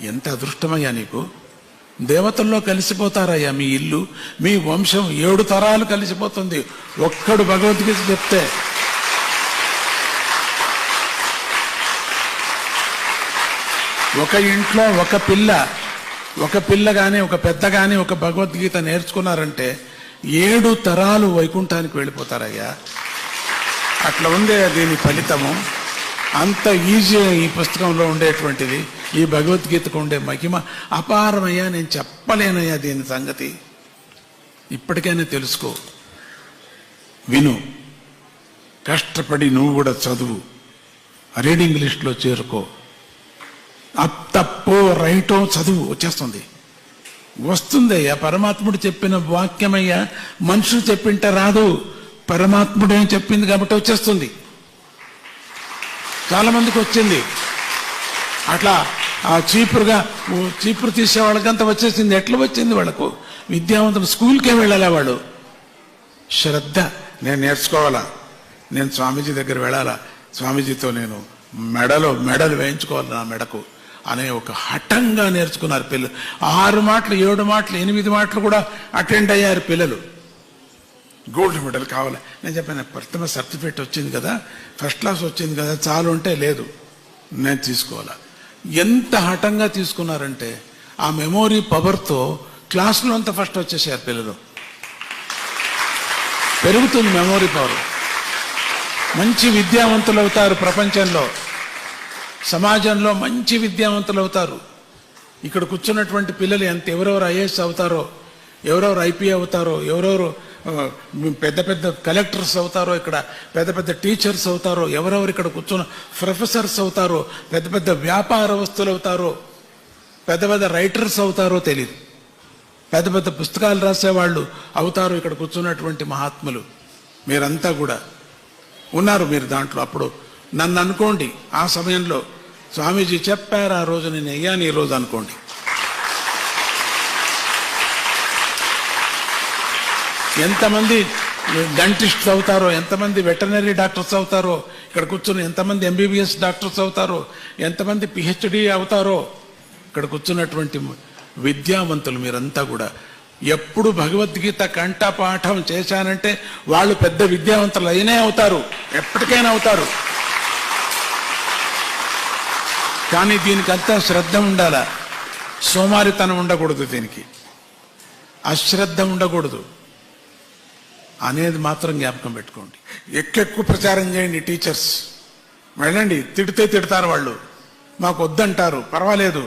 ఎంత అదృష్టమయ్యా నీకు. దేవతల్లో కలిసిపోతారయ్యా మీ ఇల్లు, మీ వంశం 7 తరాలు కలిసిపోతుంది ఒక్కడు భగవద్గీత చెప్తే. ఒక ఇంట్లో ఒక పిల్ల కానీ ఒక పెద్ద కానీ ఒక భగవద్గీత నేర్చుకున్నారంటే 7 తరాలు వైకుంఠానికి వెళ్ళిపోతారయ్యా. అట్లా ఉండే దీని ఫలితము. అంత ఈజీ ఈ పుస్తకంలో ఉండేటువంటిది, ఈ భగవద్గీతకు ఉండే మహిమ అపారమయ్యా. నేను చెప్పలేనయ్యా దీని సంగతి. ఇప్పటికైనా తెలుసుకో, విను, కష్టపడి నువ్వు కూడా చదువు, రీడింగ్ లిస్ట్లో చేరుకో. తప్పో రైటో చదువు, వచ్చేస్తుంది, వస్తుందయ్యా. పరమాత్ముడు చెప్పిన వాక్యమయ్యా. మనుషులు చెప్పింటే రాదు, పరమాత్ముడే చెప్పింది కాబట్టి వచ్చేస్తుంది. చాలా మందికి వచ్చింది అట్లా. ఆ చీపురు తీసే వాళ్ళకంతా వచ్చేసింది. ఎట్లా వచ్చింది వాళ్ళకు? విద్యావంతులు స్కూల్కే వెళ్ళాలా వాళ్ళు? శ్రద్ధ, నేను నేర్చుకోవాలా, నేను స్వామీజీ దగ్గర వెళ్ళాలా, స్వామీజీతో నేను మెడలు వేయించుకోవాలి నా మెడకు అనే ఒక హఠంగా నేర్చుకున్నారు పిల్లలు. 6 మాటలు 7 మాటలు 8 మాటలు కూడా అటెండ్ అయ్యారు పిల్లలు. గోల్డ్ మెడల్ కావాలి. నేను చెప్పాను, ప్రథమ సర్టిఫికేట్ వచ్చింది కదా, ఫస్ట్ క్లాస్ వచ్చింది కదా, చాలు అంటే లేదు, నేను తీసుకోవాలా. ఎంత హఠంగా తీసుకున్నారంటే ఆ మెమోరీ పవర్తో క్లాసులో అంతా ఫస్ట్ వచ్చేసారు పిల్లలు. పెరుగుతుంది మెమోరీ పవర్. మంచి విద్యావంతులు అవుతారు, ప్రపంచంలో సమాజంలో మంచి విద్యావంతులు అవుతారు. ఇక్కడ కూర్చున్నటువంటి పిల్లలు ఎవరెవరు ఐఏఎస్ అవుతారో, ఎవరెవరు ఐపీ అవుతారో, ఎవరెవరు పెద్ద పెద్ద కలెక్టర్స్ అవుతారో, ఇక్కడ పెద్ద పెద్ద టీచర్స్ అవుతారో, ఎవరెవరు ఇక్కడ కూర్చున్న ప్రొఫెసర్స్ అవుతారో, పెద్ద పెద్ద వ్యాపారస్తులు అవుతారో, పెద్ద పెద్ద రైటర్స్ అవుతారో తెలియదు, పెద్ద పెద్ద పుస్తకాలు రాసేవాళ్ళు అవుతారు ఇక్కడ కూర్చున్నటువంటి మహాత్ములు. మీరంతా కూడా ఉన్నారు మీరు దాంట్లో. అప్పుడు నన్ను అనుకోండి, ఆ సమయంలో స్వామీజీ చెప్పారు ఆ రోజు, నేను అయ్యాను ఈ రోజు అనుకోండి. ఎంతమంది డెంటిస్ట్స్ అవుతారో, ఎంతమంది వెటర్నరీ డాక్టర్స్ అవుతారో, ఇక్కడ కూర్చుని ఎంతమంది ఎంబీబీఎస్ డాక్టర్స్ అవుతారో, ఎంతమంది పిహెచ్డి అవుతారో, ఇక్కడ కూర్చున్నటువంటి విద్యావంతులు మీరంతా కూడా. ఎప్పుడు భగవద్గీత కంఠపాఠం చేశానంటే వాళ్ళు పెద్ద విద్యావంతులు అయినే అవుతారు, ఎప్పటికైనా అవుతారు. కానీ దీనికంతా శ్రద్ధ ఉండాలా, సోమారితనం ఉండకూడదు, దీనికి అశ్రద్ధ ఉండకూడదు అనేది మాత్రం జ్ఞాపకం పెట్టుకోండి. ఎక్కువ ప్రచారం చేయండి. టీచర్స్ వెళ్ళండి, తిడితే తిడతారు వాళ్ళు, మాకు వద్దంటారు, పర్వాలేదు.